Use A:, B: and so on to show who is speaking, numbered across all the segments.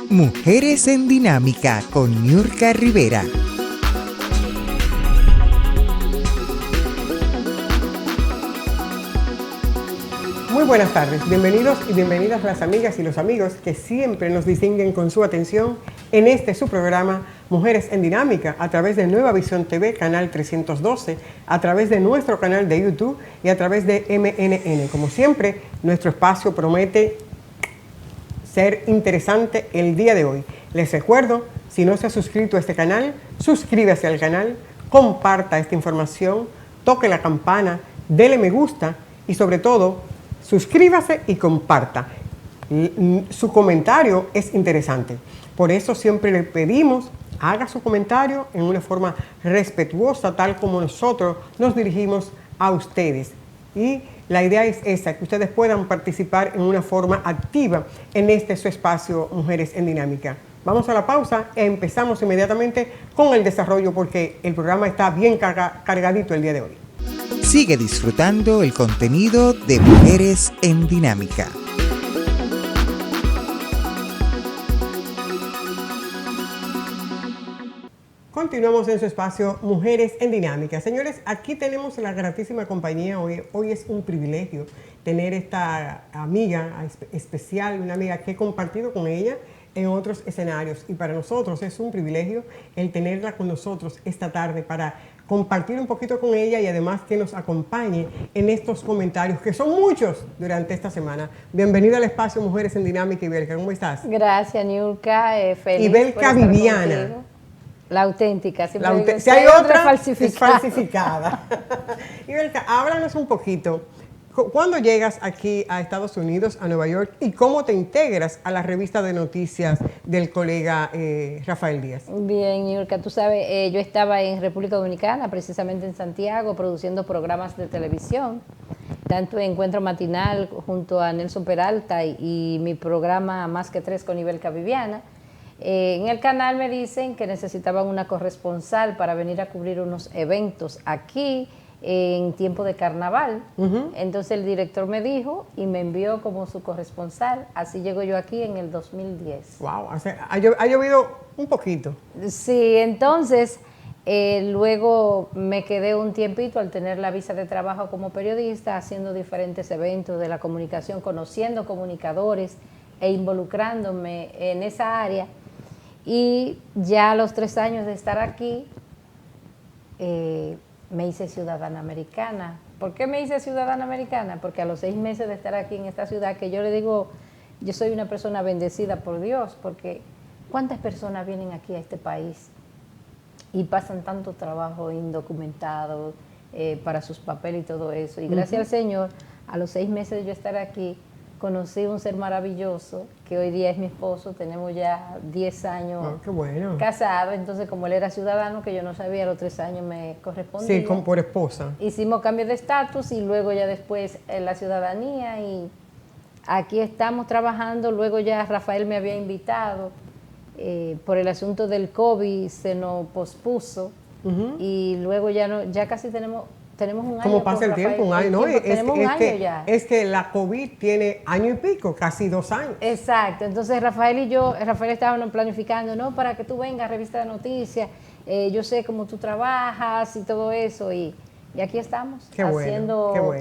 A: Mujeres en Dinámica con Niurka Rivera.
B: Muy buenas tardes, bienvenidos y bienvenidas las amigas y los amigos que siempre nos distinguen con su atención en su programa Mujeres en Dinámica, a través de Nueva Visión TV, canal 312, a través de nuestro canal de YouTube y a través de MNN. Como siempre, nuestro espacio promete ser interesante el día de hoy. Les recuerdo, si no se ha suscrito a este canal, suscríbase al canal, comparta esta información, toque la campana, dele me gusta y sobre todo, suscríbase y comparta. Su comentario es interesante. Por eso siempre le pedimos, haga su comentario en una forma respetuosa, tal como nosotros nos dirigimos a ustedes. Y la idea es esa, que ustedes puedan participar en una forma activa en su espacio Mujeres en Dinámica. Vamos a la pausa e empezamos inmediatamente con el desarrollo porque el programa está bien cargadito el día de hoy.
A: Sigue disfrutando el contenido de Mujeres en Dinámica.
B: Continuamos en su espacio Mujeres en Dinámica. Señores, aquí tenemos la gratísima compañía. Hoy es un privilegio tener esta amiga especial, una amiga que he compartido con ella en otros escenarios. Y para nosotros es un privilegio el tenerla con nosotros esta tarde para compartir un poquito con ella y además que nos acompañe en estos comentarios, que son muchos durante esta semana. Bienvenida al espacio Mujeres en Dinámica, Ibelka. ¿Cómo estás?
C: Gracias, Niurka. Feliz
B: Ibelka Viviana.
C: La auténtica.
B: Si hay otra, falsificada. Es falsificada. Ibelka, háblanos un poquito. ¿Cuándo llegas aquí a Estados Unidos, a Nueva York, y cómo te integras a la revista de noticias del colega Rafael Díaz?
C: Bien, Niurka, tú sabes, yo estaba en República Dominicana, precisamente en Santiago, produciendo programas de televisión, tanto Encuentro Matinal junto a Nelson Peralta y mi programa Más que Tres con Ibelka Viviana. En el canal me dicen que necesitaban una corresponsal para venir a cubrir unos eventos aquí en tiempo de carnaval. Entonces el director me dijo y me envió como su corresponsal. Así llego yo aquí en el 2010.
B: Wow, ha llovido un poquito.
C: Sí, entonces luego me quedé un tiempito al tener la visa de trabajo como periodista, haciendo diferentes eventos de la comunicación, conociendo comunicadores e involucrándome en esa área. Y ya a los 3 años de estar aquí, me hice ciudadana americana. ¿Por qué me hice ciudadana americana? Porque a los 6 meses de estar aquí en esta ciudad, que yo le digo, yo soy una persona bendecida por Dios, porque ¿cuántas personas vienen aquí a este país y pasan tanto trabajo indocumentado para sus papeles y todo eso? Y gracias al Señor, a los 6 meses de yo estar aquí, conocí un ser maravilloso, que hoy día es mi esposo. Tenemos ya 10 años
B: qué bueno.
C: casados. Entonces, como él era ciudadano, que yo no sabía, a los 3 años me correspondía.
B: Sí, por esposa.
C: Hicimos cambio de estatus y luego ya después la ciudadanía, y aquí estamos trabajando. Luego ya Rafael me había invitado, por el asunto del COVID se nos pospuso, y luego ya casi tenemos un año.
B: ¿Cómo pasa el tiempo? Un año, ¿no?
C: Tenemos un año ya.
B: Es que la COVID tiene año y pico, casi 2 años.
C: Exacto. Entonces Rafael estábamos planificando, ¿no? Para que tú vengas a Revista de Noticias. Yo sé cómo tú trabajas y todo eso. Y aquí estamos, haciendo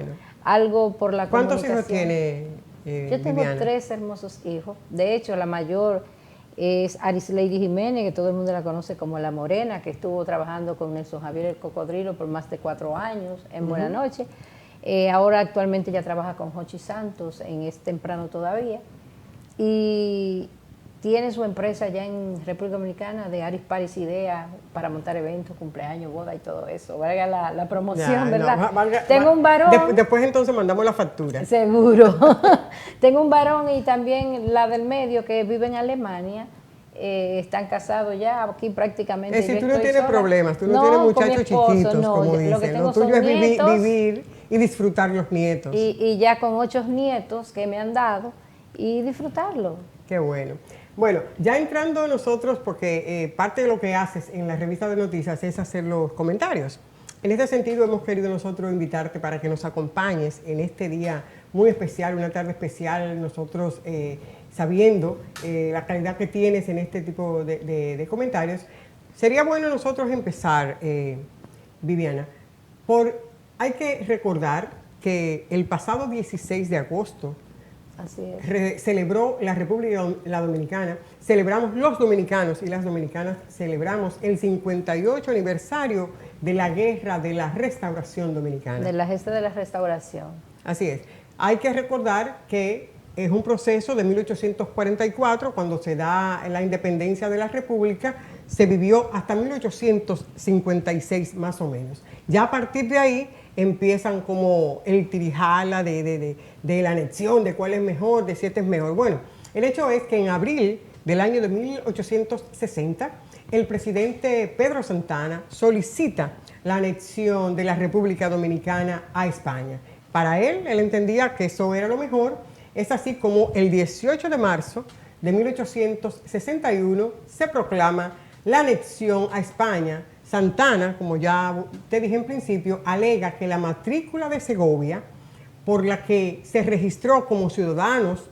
C: algo por la comunicación.
B: ¿Cuántos hijos tiene
C: Yo tengo
B: Viviana?
C: 3 hermosos hijos. De hecho, la mayor es Arisleidy Jiménez, que todo el mundo la conoce como La Morena, que estuvo trabajando con Nelson Javier el Cocodrilo por más de 4 años en Buena Noche. Ahora actualmente ya trabaja con Jochi Santos en Es Temprano Todavía. Y tiene su empresa ya en República Dominicana de Aris Paris Idea para montar eventos, cumpleaños, boda y todo eso. Valga la promoción, ¿verdad? Tengo un varón.
B: Después entonces mandamos la factura.
C: Seguro. Tengo un varón y también la del medio que vive en Alemania. Están casados ya, aquí prácticamente.
B: Es decir, tú no tienes problemas, tú no tienes muchachos chiquitos, como dicen. Lo tuyo es vivir y disfrutar los nietos.
C: Y ya con 8 nietos que me han dado y disfrutarlo.
B: Qué bueno. Bueno, ya entrando nosotros, porque parte de lo que haces en la revista de noticias es hacer los comentarios. En este sentido hemos querido nosotros invitarte para que nos acompañes en este día muy especial, una tarde especial, nosotros sabiendo la calidad que tienes en este tipo de comentarios. Sería bueno nosotros empezar, Viviana, hay que recordar que el pasado 16 de agosto
C: Así es.
B: Celebró la República Dominicana, celebramos los dominicanos y las dominicanas, celebramos el 58 aniversario de la Guerra de la Restauración Dominicana.
C: De la gesta de la restauración.
B: Así es. Hay que recordar que es un proceso de 1844, cuando se da la independencia de la República, se vivió hasta 1856 más o menos. Ya a partir de ahí empiezan como el tirijala de la anexión, de cuál es mejor, de si este es mejor. Bueno, el hecho es que en abril del año de 1860, el presidente Pedro Santana solicita la anexión de la República Dominicana a España. Para él entendía que eso era lo mejor. Es así como el 18 de marzo de 1861 se proclama la anexión a España. Santana, como ya te dije en principio, alega que la matrícula de Segovia, por la que se registró como ciudadanos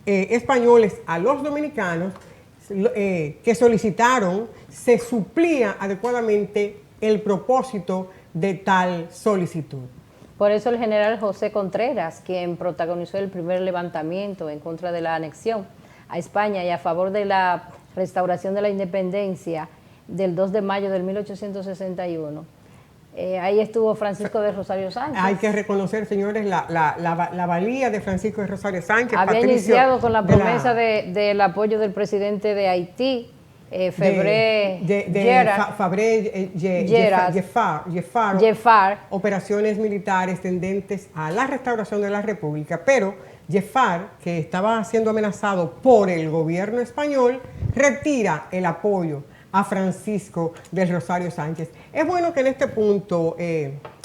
B: españoles a los dominicanos que solicitaron, se suplía adecuadamente el propósito de tal solicitud.
C: Por eso el general José Contreras, quien protagonizó el primer levantamiento en contra de la anexión a España y a favor de la restauración de la independencia del 2 de mayo de 1861. Ahí estuvo Francisco de Rosario Sánchez.
B: Hay que reconocer, señores, la valía de Francisco de Rosario Sánchez.
C: Había iniciado con la promesa del apoyo del presidente de Haití, Jeffar,
B: operaciones militares tendentes a la restauración de la República, pero Jeffar, que estaba siendo amenazado por el gobierno español, retira el apoyo a Francisco del Rosario Sánchez. Es bueno que en este punto,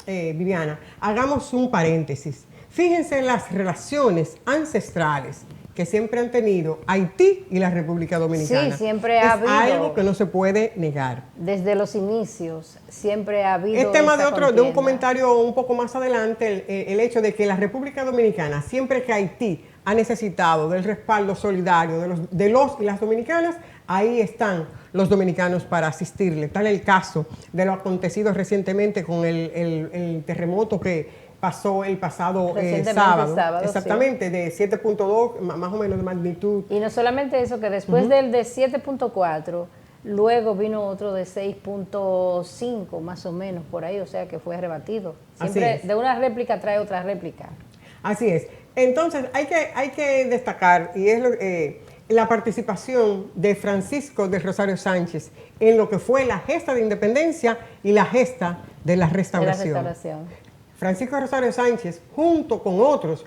B: Viviana, hagamos un paréntesis. Fíjense en las relaciones ancestrales que siempre han tenido Haití y la República Dominicana.
C: Sí, siempre ha habido.
B: Es algo que no se puede negar.
C: Desde los inicios siempre ha habido.
B: Es tema de un comentario un poco más adelante, el hecho de que la República Dominicana, siempre que Haití ha necesitado del respaldo solidario de los y las dominicanas, ahí están los dominicanos para asistirle. Tal el caso de lo acontecido recientemente con el terremoto que pasó el pasado sábado. Exactamente, sí. De 7.2, más o menos de magnitud.
C: Y no solamente eso, que después del de 7.4, luego vino otro de 6.5, más o menos, por ahí, o sea que fue rebatido. Siempre de una réplica trae otra réplica.
B: Así es. Entonces, hay que destacar, y es la participación de Francisco de Rosario Sánchez en lo que fue la gesta de independencia y la gesta de la restauración. Francisco Rosario Sánchez, junto con otros,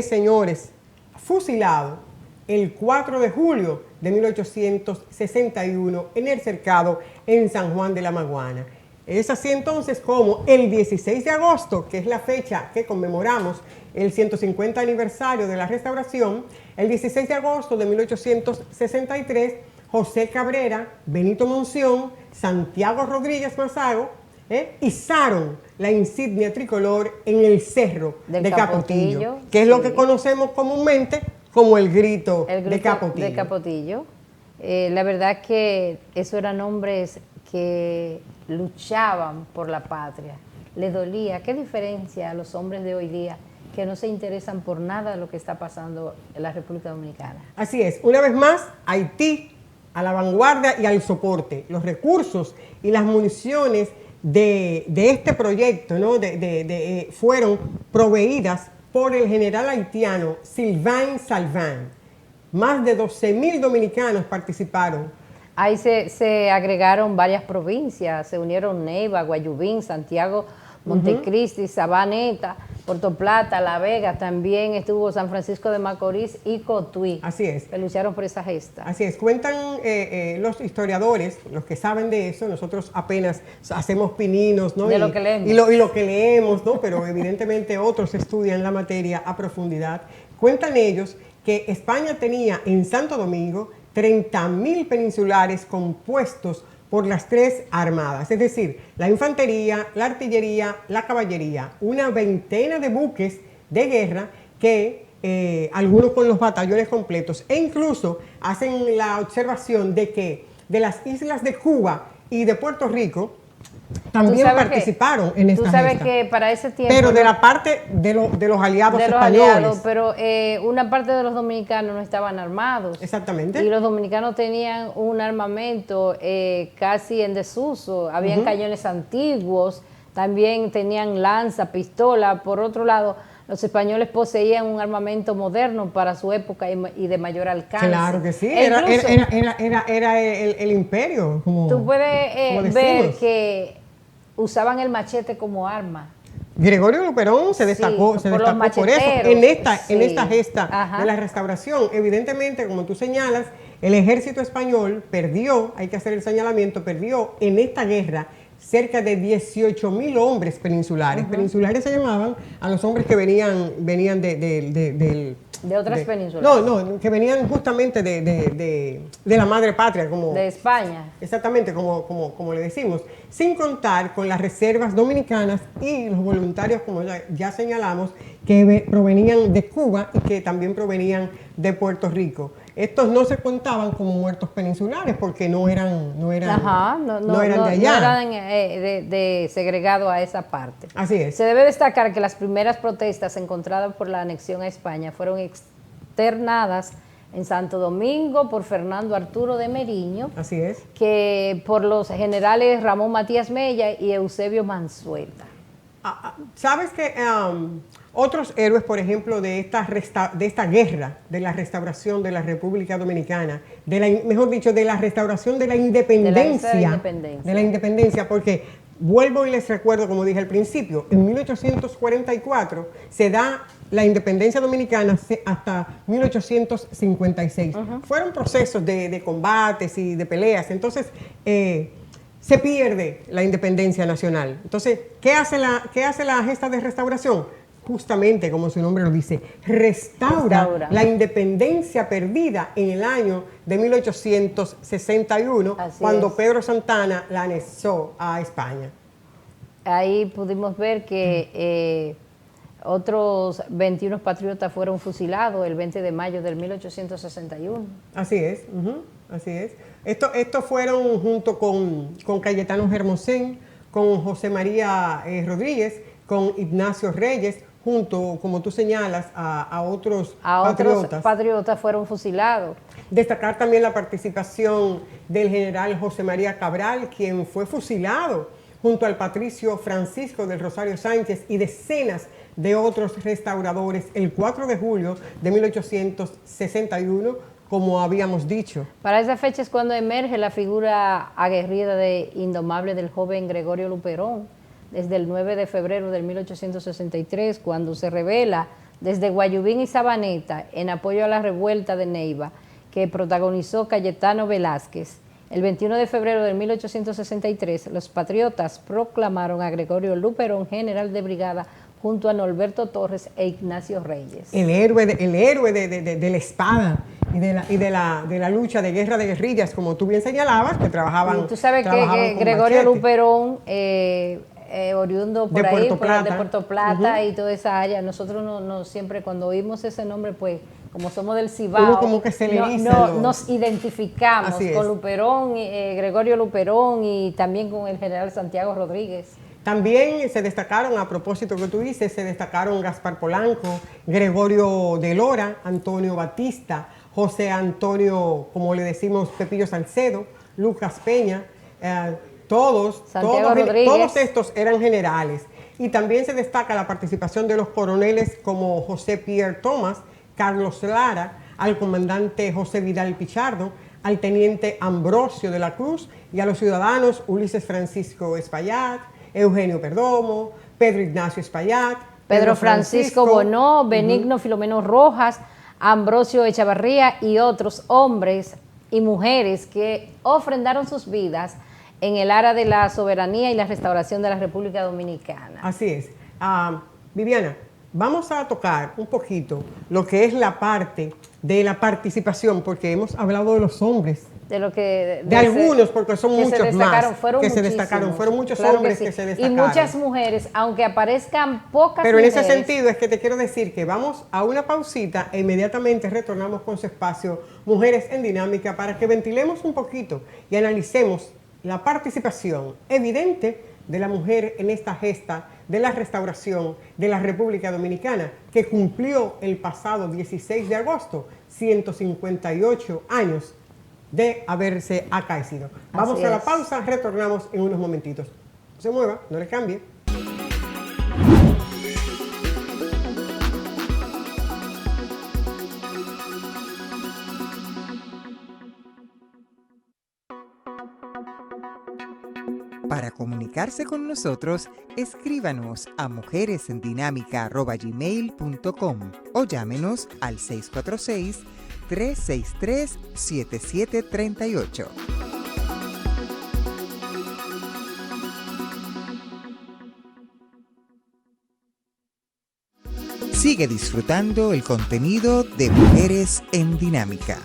B: señores, fusilado el 4 de julio de 1861 en el cercado en San Juan de la Maguana. Es así entonces como el 16 de agosto, que es la fecha que conmemoramos el 150 aniversario de la restauración, el 16 de agosto de 1863, José Cabrera, Benito Monción, Santiago Rodríguez Mazago, izaron la insignia tricolor en el cerro de Capotillo, que es lo que conocemos comúnmente como el grito de Capotillo.
C: La verdad que esos eran hombres que luchaban por la patria, les dolía. ¿Qué diferencia a los hombres de hoy día que no se interesan por nada de lo que está pasando en la República Dominicana?
B: Así es, una vez más, Haití a la vanguardia y al soporte. Los recursos y las municiones de este proyecto, ¿no? Fueron proveídas por el general haitiano Sylvain Salvin. Más de 12.000 dominicanos participaron.
C: Ahí se agregaron varias provincias, se unieron Neiva, Guayubín, Santiago, Montecristi, Sabaneta, Puerto Plata, La Vega, también estuvo San Francisco de Macorís y Cotuí.
B: Así es.
C: Que lucharon por esa gesta.
B: Así es. Cuentan los historiadores, los que saben de eso, nosotros apenas hacemos pininos, ¿no?
C: De lo que leemos.
B: Y lo que leemos, ¿no? Pero evidentemente otros estudian la materia a profundidad. Cuentan ellos que España tenía en Santo Domingo 30.000 peninsulares compuestos por las tres armadas, es decir, la infantería, la artillería, la caballería, una veintena de buques de guerra que algunos con los batallones completos, e incluso hacen la observación de que de las islas de Cuba y de Puerto Rico también participaron en esta gesta.
C: Tú sabes que para ese tiempo...
B: Pero de la parte de los aliados españoles.
C: Pero una parte de los dominicanos no estaban armados.
B: Exactamente.
C: Y los dominicanos tenían un armamento casi en desuso. Habían cañones antiguos, también tenían lanza, pistola. Por otro lado, los españoles poseían un armamento moderno para su época y de mayor alcance.
B: Claro que sí, era el imperio. Como,
C: tú puedes ver que usaban el machete como arma.
B: Gregorio Luperón se destacó, por eso en esta gesta de la restauración. Evidentemente, como tú señalas, el ejército español perdió, hay que hacer el señalamiento, perdió en esta guerra cerca de 18.000 hombres peninsulares. Peninsulares se llamaban a los hombres que venían
C: de otras penínsulas.
B: No, que venían justamente de la madre patria, como
C: de España.
B: Exactamente, como le decimos, sin contar con las reservas dominicanas y los voluntarios, como ya señalamos, que provenían de Cuba y que también provenían de Puerto Rico. Estos no se contaban como muertos peninsulares porque no eran de allá.
C: No eran de segregado a esa parte.
B: Así es.
C: Se debe destacar que las primeras protestas encontradas por la anexión a España fueron externadas en Santo Domingo por Fernando Arturo de Meriño.
B: Así es.
C: Que por los generales Ramón Matías Mella y Eusebio Manzueta.
B: ¿Sabes que otros héroes, por ejemplo, de esta guerra de la restauración de la República Dominicana, mejor dicho, de la restauración de la independencia, porque vuelvo y les recuerdo, como dije al principio, en 1844 se da la independencia dominicana hasta 1856. Fueron procesos de combates y de peleas, entonces se pierde la independencia nacional. Entonces, ¿qué hace la gesta de restauración? Justamente, como su nombre lo dice, restaura la independencia perdida en el año de 1861, cuando Pedro Santana la anexó a España.
C: Ahí pudimos ver que otros 21 patriotas fueron fusilados el 20 de mayo del 1861.
B: Así es, así es. Estos fueron junto con Cayetano Hermosén, con José María Rodríguez, con Ignacio Reyes, junto, como tú señalas, a otros
C: patriotas fueron fusilados.
B: Destacar también la participación del general José María Cabral, quien fue fusilado junto al patricio Francisco del Rosario Sánchez y decenas de otros restauradores el 4 de julio de 1861, como habíamos dicho.
C: Para esa fecha es cuando emerge la figura aguerrida e indomable del joven Gregorio Luperón, desde el 9 de febrero de 1863, cuando se revela desde Guayubín y Sabaneta en apoyo a la revuelta de Neiva, que protagonizó Cayetano Velázquez. El 21 de febrero de 1863, los patriotas proclamaron a Gregorio Luperón general de brigada junto a Norberto Torres e Ignacio Reyes.
B: El héroe de la espada y de la lucha de guerra de guerrillas, como tú bien señalabas, que trabajaban.
C: Y tú sabes que Gregorio Luperón, oriundo por ahí, de Puerto Plata y toda esa área, nosotros no siempre cuando oímos ese nombre, pues como somos del Cibao,
B: como que se le
C: nos identificamos con Luperón, Gregorio Luperón y también con el general Santiago Rodríguez.
B: También se destacaron, a propósito que tú dices, se destacaron Gaspar Polanco, Gregorio de Lora, Antonio Batista, José Antonio, como le decimos, Pepillo Salcedo, Lucas Peña, todos estos eran generales. Y también se destaca la participación de los coroneles como José Pierre Thomas, Carlos Lara, al comandante José Vidal Pichardo, al teniente Ambrosio de la Cruz y a los ciudadanos Ulises Francisco Espaillat, Eugenio Perdomo, Pedro Ignacio Espaillat,
C: Pedro Francisco Bonó, Benigno Filomeno Rojas, Ambrosio Echavarría y otros hombres y mujeres que ofrendaron sus vidas en el área de la soberanía y la restauración de la República Dominicana.
B: Así es. Viviana, vamos a tocar un poquito lo que es la parte de la participación, porque hemos hablado de los hombres.
C: De lo que
B: de algunos, porque son muchos más
C: que
B: se destacaron, fueron muchos
C: claro
B: hombres
C: que, sí.
B: que se destacaron.
C: Y muchas mujeres, aunque aparezcan pocas
B: pero
C: mujeres.
B: En ese sentido es que te quiero decir que vamos a una pausita e inmediatamente retornamos con su espacio Mujeres en Dinámica para que ventilemos un poquito y analicemos la participación evidente de la mujer en esta gesta de la restauración de la República Dominicana, que cumplió el pasado 16 de agosto 158 años de haberse acaecido. Vamos a la pausa, retornamos en unos momentitos. No se mueva, no le cambie.
A: Para comunicarse con nosotros, escríbanos a mujeresendinámica@gmail.com o llámenos al 646-363-7738. Sigue disfrutando el contenido de Mujeres en Dinámica.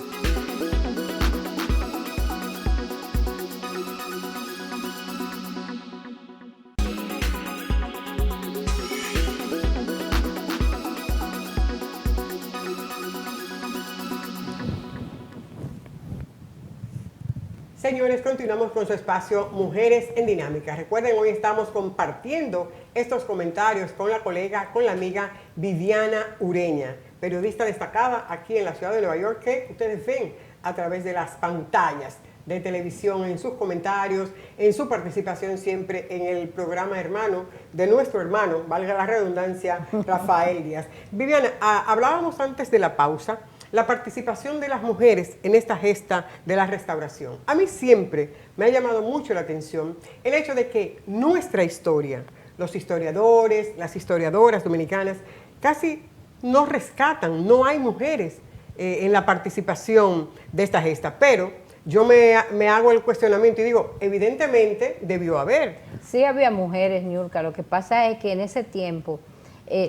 B: Señores, continuamos con su espacio Mujeres en Dinámica. Recuerden, hoy estamos compartiendo estos comentarios con la colega, con la amiga Viviana Ureña, periodista destacada aquí en la ciudad de Nueva York, que ustedes ven a través de las pantallas de televisión, en sus comentarios, en su participación siempre en el programa hermano de nuestro hermano, valga la redundancia, Rafael Díaz. Viviana, hablábamos antes de la pausa la participación de las mujeres en esta gesta de la restauración. A mí siempre me ha llamado mucho la atención el hecho de que nuestra historia, los historiadores, las historiadoras dominicanas, casi no rescatan, no hay mujeres en la participación de esta gesta, pero yo me hago el cuestionamiento y digo, evidentemente debió haber.
C: Sí había mujeres, Niurka, lo que pasa es que en ese tiempo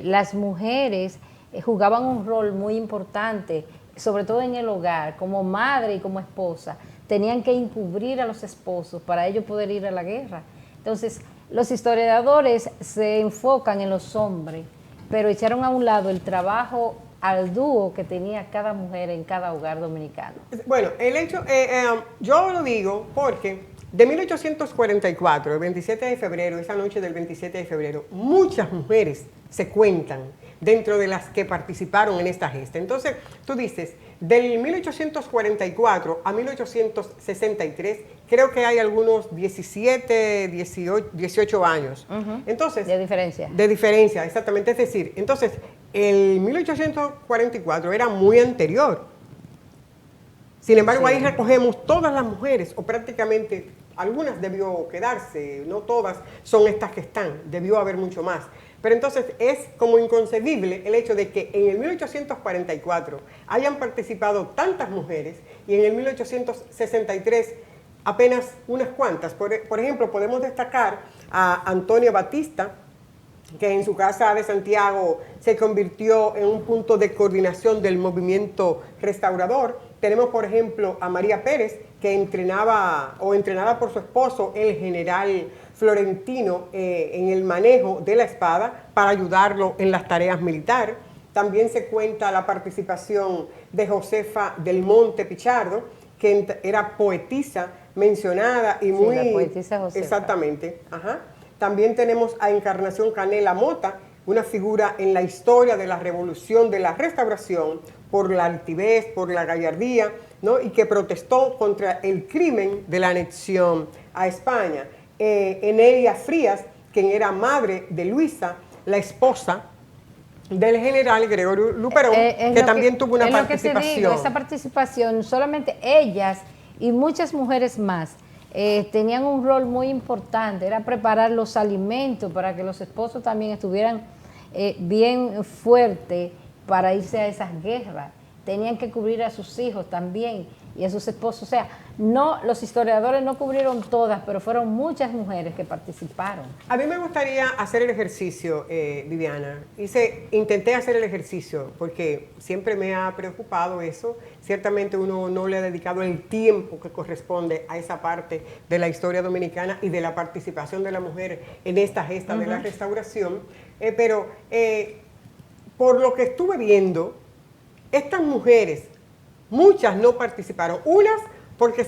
C: las mujeres jugaban un rol muy importante, sobre todo en el hogar, como madre y como esposa. Tenían que encubrir a los esposos para ellos poder ir a la guerra. Entonces, los historiadores se enfocan en los hombres, pero echaron a un lado el trabajo arduo que tenía cada mujer en cada hogar dominicano.
B: Bueno, el hecho, yo lo digo porque de 1844, el 27 de febrero, esa noche del 27 de febrero, muchas mujeres se cuentan dentro de las que participaron en esta gesta. Entonces, tú dices, del 1844 a 1863, creo que hay algunos 17, 18 años. Entonces,
C: de diferencia.
B: De diferencia, exactamente. Es decir, entonces, el 1844 era muy anterior. Sin embargo, sí, ahí recogemos todas las mujeres, o prácticamente, algunas debió quedarse, no todas son estas que están, debió haber mucho más. Pero entonces es como inconcebible el hecho de que en el 1844 hayan participado tantas mujeres y en el 1863 apenas unas cuantas. Por ejemplo, podemos destacar a Antonia Batista, que en su casa de Santiago se convirtió en un punto de coordinación del movimiento restaurador. Tenemos, por ejemplo, a María Pérez, que entrenada por su esposo, el general Florentino, en el manejo de la espada para ayudarlo en las tareas militares. También se cuenta la participación de Josefa del Monte Pichardo, que era poetisa mencionada y muy...
C: Sí, la poetisa Josefa.
B: Exactamente. Ajá. También tenemos a Encarnación Canela Mota, una figura en la historia de la revolución de la restauración por la altivez, por la gallardía, ¿no? Y que protestó contra el crimen de la anexión a España. Enelia Frías, quien era madre de Luisa, la esposa del general Gregorio Luperón, que también tuvo una participación.
C: Lo que te digo, esa participación, solamente ellas y muchas mujeres más tenían un rol muy importante, era preparar los alimentos para que los esposos también estuvieran bien fuertes para irse a esas guerras. Tenían que cubrir a sus hijos también y a sus esposos. O sea, No, los historiadores no cubrieron todas, pero fueron muchas mujeres que participaron.
B: A mí me gustaría hacer el ejercicio, Viviana. Intenté hacer el ejercicio porque siempre me ha preocupado eso. Ciertamente uno no le ha dedicado el tiempo que corresponde a esa parte de la historia dominicana y de la participación de la mujer en esta gesta de la restauración. Pero por lo que estuve viendo, estas mujeres, muchas no participaron. Unas porque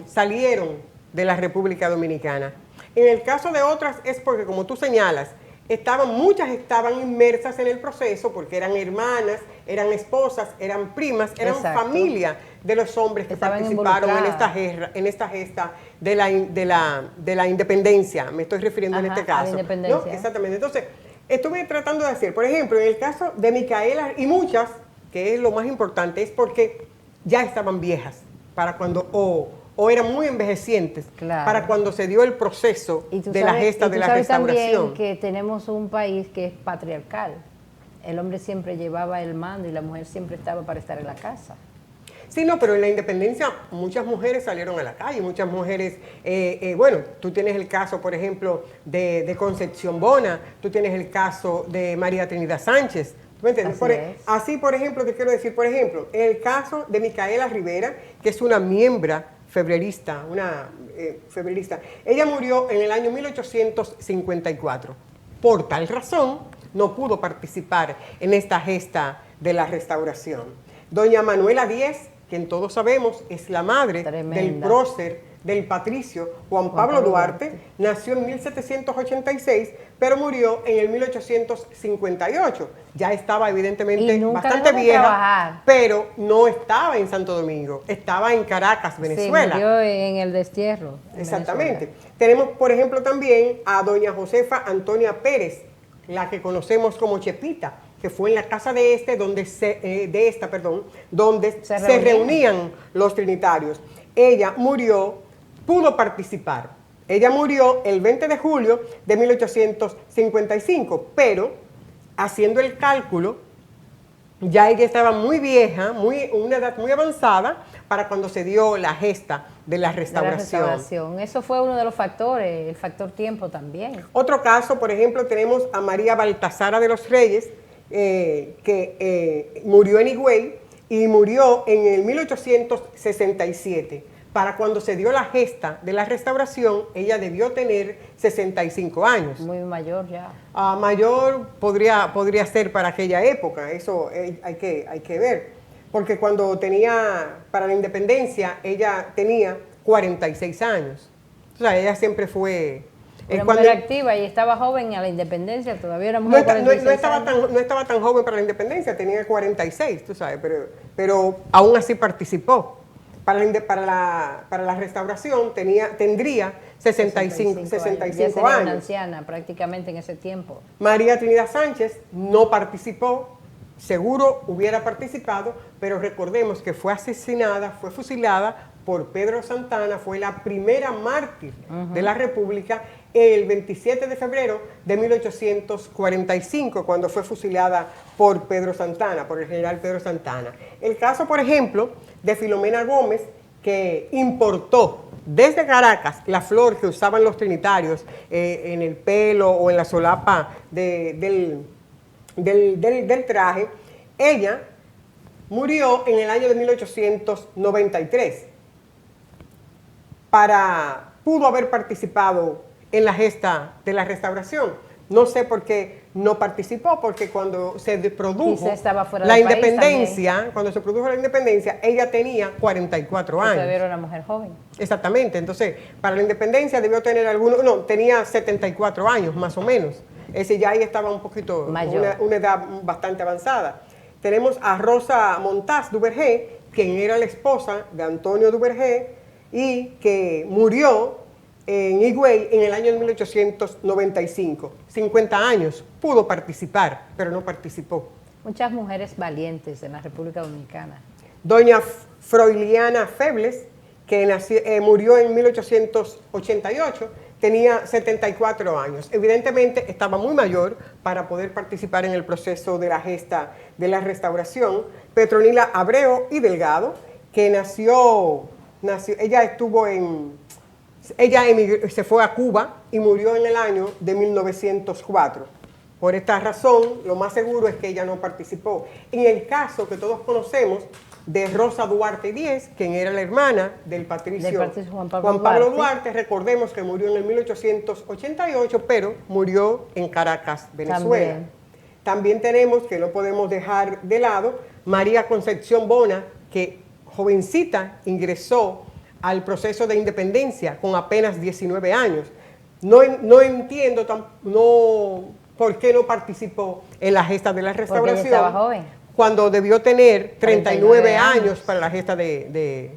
B: salieron de la República Dominicana. En el caso de otras es porque, como tú señalas, muchas estaban inmersas en el proceso porque eran hermanas, eran esposas, eran primas, eran familia de los hombres que
C: estaban
B: participaron en esta gesta de la independencia. Me estoy refiriendo en este caso.
C: A la independencia.
B: ¿No? Exactamente. Entonces, estuve tratando de hacer, por ejemplo, en el caso de Micaela y muchas, que es lo más importante, es porque ya estaban viejas para cuando, o eran muy envejecientes, para cuando se dio el proceso de la gesta de la restauración.
C: También que tenemos un país que es patriarcal. El hombre siempre llevaba el mando y la mujer siempre estaba para estar en la casa.
B: Sí, no, pero en la independencia muchas mujeres salieron a la calle, muchas mujeres, bueno, tú tienes el caso, por ejemplo, de Concepción Bona, tú tienes el caso de María Trinidad Sánchez. ¿Me entiendes? Así, por ejemplo, te quiero decir, por ejemplo, en el caso de Micaela Rivera, que es una miembro febrerista, ella murió en el año 1854. Por tal razón, no pudo participar en esta gesta de la restauración. Doña Manuela Díez, quien todos sabemos es la madre del prócer, del patricio Juan Pablo Duarte, nació en 1786, pero murió en el 1858. Ya estaba evidentemente bastante vieja, pero no estaba en Santo Domingo, estaba en Caracas, Venezuela.
C: Sí, murió en el destierro.
B: Exactamente. Venezuela. Tenemos, por ejemplo, también a doña Josefa Antonia Pérez, la que conocemos como Chepita, que fue en la casa donde se reunían los trinitarios. Ella pudo participar. Ella murió el 20 de julio de 1855, pero haciendo el cálculo, ya ella estaba muy vieja, una edad muy avanzada para cuando se dio la gesta de la restauración.
C: Eso fue uno de los factores, el factor tiempo también.
B: Otro caso, por ejemplo, tenemos a María Baltasara de los Reyes, que murió en Higüey y murió en el 1867. Para cuando se dio la gesta de la restauración, ella debió tener 65 años.
C: Muy mayor ya.
B: Mayor podría ser para aquella época, eso hay que ver. Porque cuando para la independencia, ella tenía 46 años. O sea, ella siempre fue...
C: Era mujer activa y estaba joven a la independencia, todavía era mujer de 46 años.
B: No estaba tan joven para la independencia, tenía 46, tú sabes, pero aún así participó. Para la restauración tendría 65
C: ya sería
B: años.
C: Una anciana prácticamente en ese tiempo.
B: María Trinidad Sánchez no participó, seguro hubiera participado, pero recordemos que fue asesinada, fue fusilada por Pedro Santana, fue la primera mártir de la República el 27 de febrero de 1845, cuando fue fusilada por Pedro Santana, por el general Pedro Santana. El caso, por ejemplo, de Filomena Gómez, que importó desde Caracas la flor que usaban los trinitarios en el pelo o en la solapa del traje. Ella murió en el año de 1893. Pudo haber participado en la gesta de la restauración. No sé por qué no participó, porque cuando se produjo la independencia, ella tenía 44 años.
C: Todavía era una mujer joven.
B: Exactamente. Entonces, para la independencia debió tener tenía 74 años más o menos. Ya ahí estaba un poquito mayor, una edad bastante avanzada. Tenemos a Rosa Montaz Duvergé, quien era la esposa de Antonio Duvergé y que murió en Higüey en el año de 1895. 50 años, pudo participar, pero no participó.
C: Muchas mujeres valientes en la República Dominicana.
B: Doña Froiliana Febles, que murió en 1888, tenía 74 años. Evidentemente estaba muy mayor para poder participar en el proceso de la gesta de la restauración. Petronila Abreu y Delgado, que nació se fue a Cuba y murió en el año de 1904. Por esta razón, lo más seguro es que ella no participó. En el caso que todos conocemos de Rosa Duarte Díez, quien era la hermana del patricio
C: Juan
B: Pablo Duarte, recordemos que murió en el 1888, pero murió en Caracas, Venezuela. También tenemos, que no podemos dejar de lado, María Concepción Bona, que jovencita ingresó al proceso de independencia con apenas 19 años. No entiendo por qué no participó en la gesta de la restauración.
C: Porque ella estaba joven.
B: Cuando debió tener 39 años para la gesta de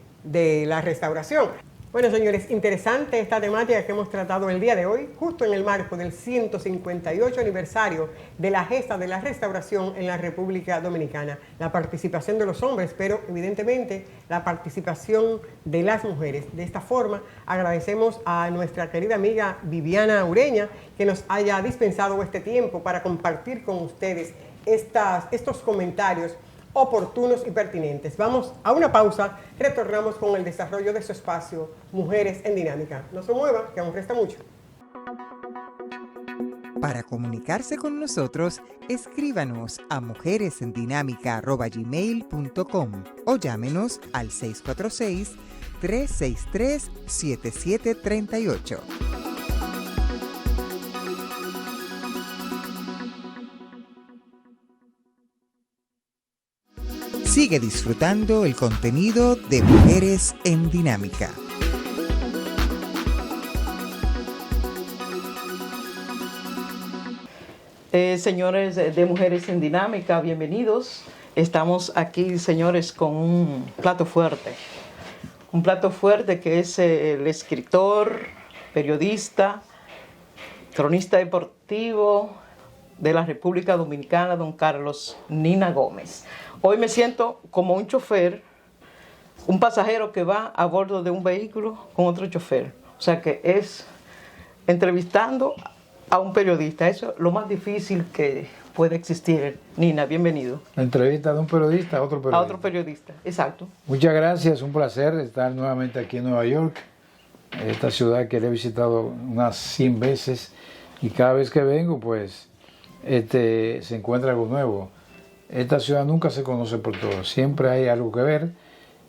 B: la restauración. Bueno, señores, interesante esta temática que hemos tratado el día de hoy, justo en el marco del 158 aniversario de la gesta de la restauración en la República Dominicana. La participación de los hombres, pero evidentemente la participación de las mujeres. De esta forma, agradecemos a nuestra querida amiga Viviana Ureña que nos haya dispensado este tiempo para compartir con ustedes estos comentarios oportunos y pertinentes. Vamos a una pausa, retornamos con el desarrollo de su espacio Mujeres en Dinámica. No se mueva, que aún resta mucho.
A: Para comunicarse con nosotros, escríbanos a mujeresendinámica@gmail.com o llámenos al 646-363-7738. Sigue disfrutando el contenido de Mujeres en Dinámica.
D: Señores de Mujeres en Dinámica, bienvenidos. Estamos aquí, señores, con un plato fuerte. Un plato fuerte que es el escritor, periodista, cronista deportivo de la República Dominicana, don Carlos Nina Gómez. Hoy me siento como un chofer, un pasajero que va a bordo de un vehículo con otro chofer. O sea que es entrevistando a un periodista. Eso es lo más difícil que puede existir. Nina, bienvenido.
E: La entrevista de un periodista a otro periodista.
D: A otro periodista, exacto.
E: Muchas gracias, un placer estar nuevamente aquí en Nueva York, esta ciudad que he visitado unas 100 veces y cada vez que vengo pues se encuentra algo nuevo. Esta ciudad nunca se conoce por todo, siempre hay algo que ver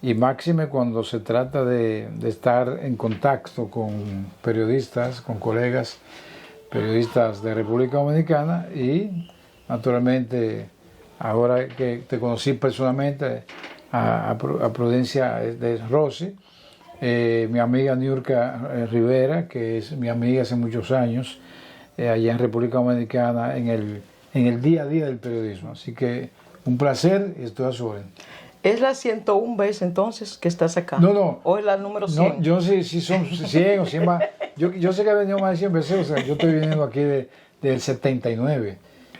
E: y máxime cuando se trata de estar en contacto con periodistas, con colegas periodistas de República Dominicana y naturalmente ahora que te conocí personalmente a Prudencia de Rossi, mi amiga Niurka Rivera, que es mi amiga hace muchos años allá en República Dominicana en el día a día del periodismo. Así que un placer y estoy a su orden.
D: ¿Es la 101 vez entonces que estás acá?
E: No.
D: ¿O es la número 100?
E: No, yo sí son 100 o 100 más. Yo sé que he venido más de 100 veces, o sea, yo estoy viniendo aquí del 79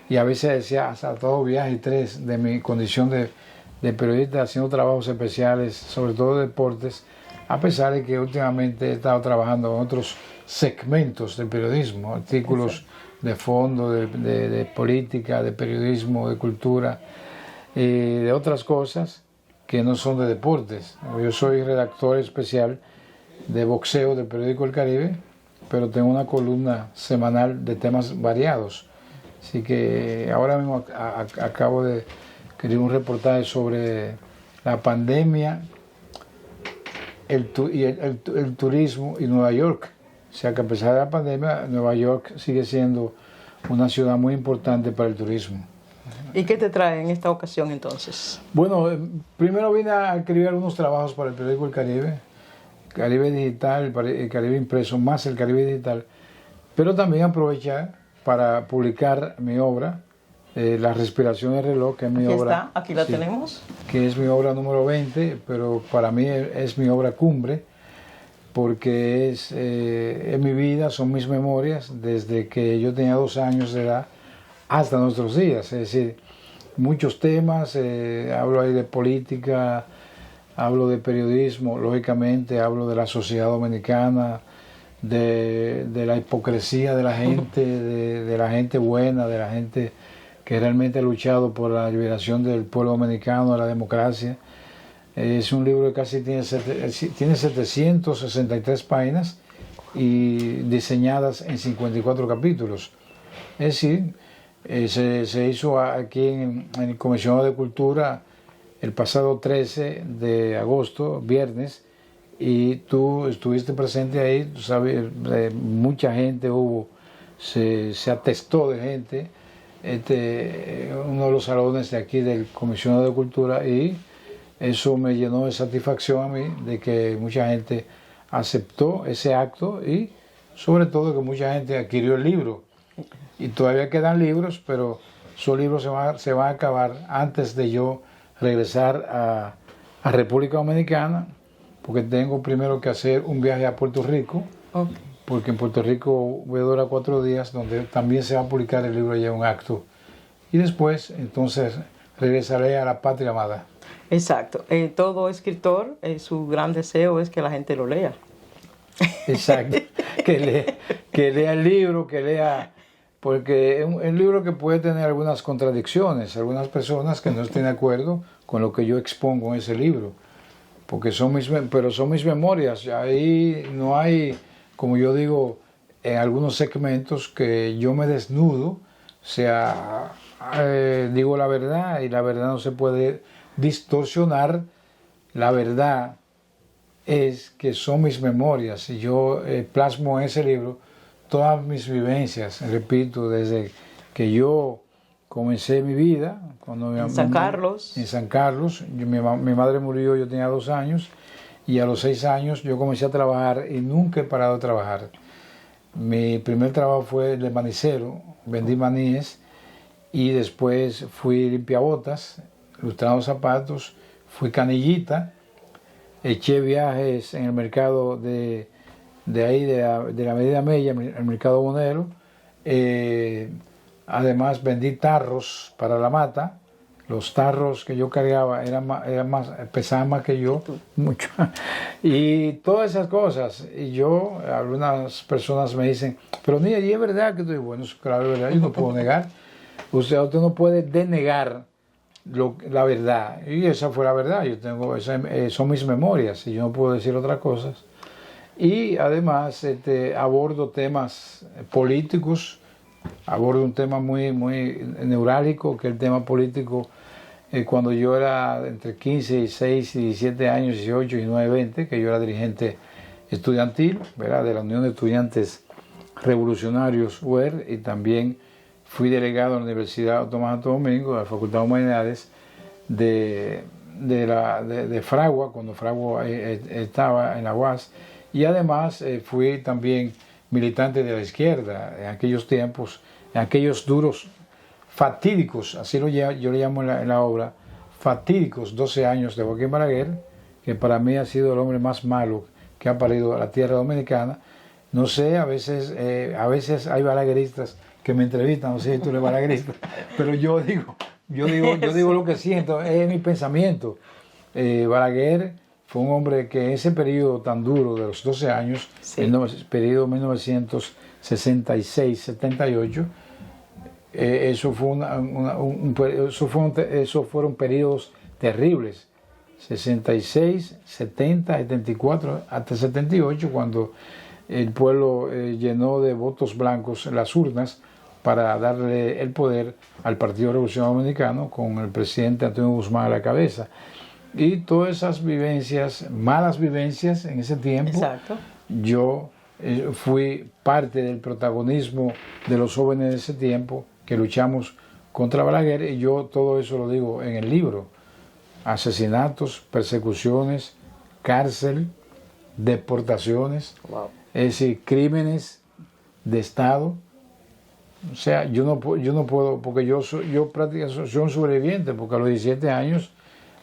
E: y a veces decía hasta todo viaje 3 de mi condición de periodista haciendo trabajos especiales, sobre todo de deportes, a pesar de que últimamente he estado trabajando en otros segmentos del periodismo, artículos de fondo, de política, de periodismo, de cultura y de otras cosas que no son de deportes. Yo soy redactor especial de boxeo del periódico El Caribe, pero tengo una columna semanal de temas variados. Así que ahora mismo acabo de escribir un reportaje sobre la pandemia, el turismo y Nueva York. O sea que a pesar de la pandemia, Nueva York sigue siendo una ciudad muy importante para el turismo.
D: ¿Y qué te trae en esta ocasión entonces?
E: Bueno, primero vine a escribir algunos trabajos para el periódico El Caribe, Caribe Digital, el Caribe Impreso, más el Caribe Digital, pero también aprovechar para publicar mi obra, La Respiración del Reloj, que es mi obra.
D: Aquí la tenemos.
E: Que es mi obra número 20, pero para mí es mi obra cumbre, porque es mi vida, son mis memorias, desde que yo tenía 2 años de edad hasta nuestros días, es decir, muchos temas, hablo ahí de política, hablo de periodismo, lógicamente hablo de la sociedad dominicana, de la hipocresía de la gente, de la gente buena, de la gente que realmente ha luchado por la liberación del pueblo dominicano, de la democracia, Es un libro que casi tiene 763 páginas y diseñadas en 54 capítulos. Es decir, se hizo aquí en el Comisionado de Cultura el pasado 13 de agosto, viernes, y tú estuviste presente ahí, tú sabes, mucha gente hubo, se atestó de gente, uno de los salones de aquí del Comisionado de Cultura, y eso me llenó de satisfacción a mí, de que mucha gente aceptó ese acto y sobre todo que mucha gente adquirió el libro. Y todavía quedan libros, pero esos libros se van a acabar antes de yo regresar a República Dominicana, porque tengo primero que hacer un viaje a Puerto Rico, porque en Puerto Rico voy a durar 4 días, donde también se va a publicar el libro ya un acto. Y después, entonces, regresaré a la patria amada.
D: Exacto. Todo escritor, su gran deseo es que la gente lo lea.
E: Exacto. Que lea el libro, que lea... Porque es un libro que puede tener algunas contradicciones, algunas personas que no estén de acuerdo con lo que yo expongo en ese libro, porque son mis memorias, ahí no hay, como yo digo, en algunos segmentos que yo me desnudo, o sea, digo la verdad y la verdad no se puede distorsionar, la verdad es que son mis memorias y yo plasmo en ese libro todas mis vivencias, repito, desde que yo comencé mi vida, cuando
D: en San Carlos.
E: En San Carlos, mi madre murió, yo tenía 2 años, y a los 6 años yo comencé a trabajar y nunca he parado de trabajar. Mi primer trabajo fue de manicero, vendí maníes, y después fui limpiabotas, lustrando zapatos, fui canillita, eché viajes en el mercado de la Medina Mella, el mercado Bonero. Además vendí tarros para la mata. Los tarros que yo cargaba pesaban más que yo, mucho. Y todas esas cosas. Y algunas personas me dicen, pero mira, ¿y es verdad que estoy bueno? Claro, es verdad, yo no puedo negar. Usted no puede denegar la verdad. Y esa fue la verdad. Son mis memorias y yo no puedo decir otras cosas. Y además abordo temas políticos, abordo un tema muy neurálgico, que es el tema político cuando yo era entre 15, 16 y 17 años, 18, 19, 20, que yo era dirigente estudiantil, ¿verdad?, de la Unión de Estudiantes Revolucionarios UER, y también fui delegado en la Universidad Autónoma de Santo Domingo, de la Facultad de Humanidades, de Fragua, cuando Fragua estaba en la UAS. Y además fui también militante de la izquierda en aquellos tiempos, en aquellos duros, fatídicos, así yo le llamo en la obra, fatídicos 12 años de Joaquín Balaguer, que para mí ha sido el hombre más malo que ha parido a la tierra dominicana. No sé, a veces hay balagueristas que me entrevistan, no sé si tú eres balaguerista, pero yo digo lo que siento, es mi pensamiento. Balaguer fue un hombre que en ese periodo tan duro de los 12 años, sí, el periodo 1966-78, eso fueron periodos terribles. 66, 70, 74, hasta 78, cuando el pueblo llenó de votos blancos las urnas para darle el poder al Partido Revolucionario Dominicano, con el presidente Antonio Guzmán a la cabeza. Y todas esas vivencias, malas vivencias en ese tiempo, exacto, yo fui parte del protagonismo de los jóvenes de ese tiempo que luchamos contra Balaguer, y yo todo eso lo digo en el libro. Asesinatos, persecuciones, cárcel, deportaciones, wow, es decir, crímenes de Estado. O sea, yo no puedo, porque yo prácticamente soy un sobreviviente, porque a los 17 años